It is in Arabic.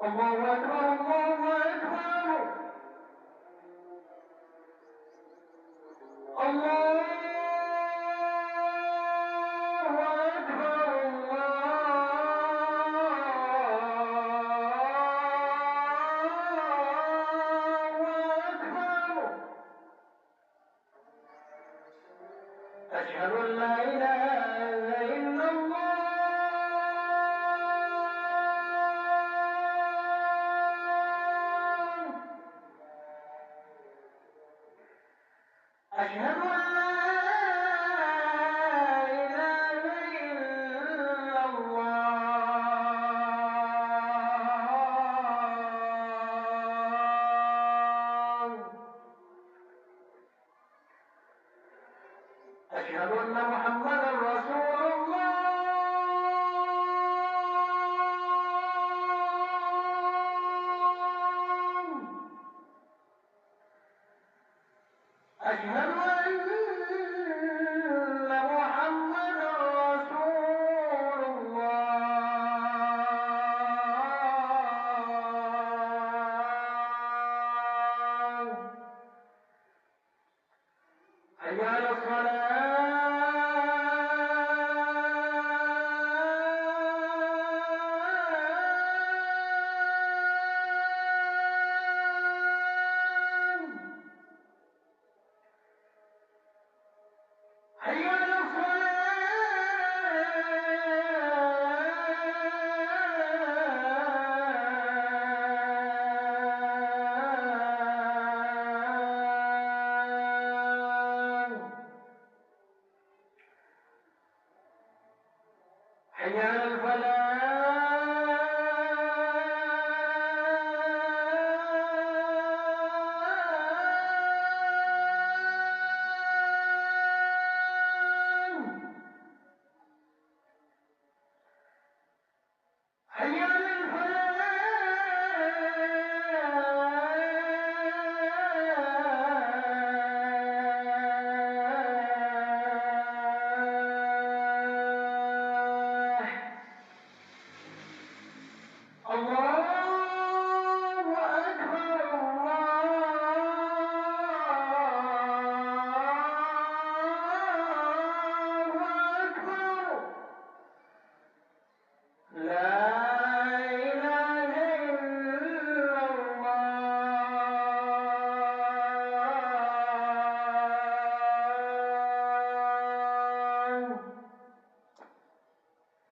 الله أكبر الله أكبر. الله أكبر الله أكبر. أشهد أن لا إله إلا الله. أشهد أن لا إله إلا الله. أشهد أن محمدا رسول الله. أشهد أن محمدا رسول الله. حي على الصلاة. حي على الصلاة. حي على الفلاح. حي على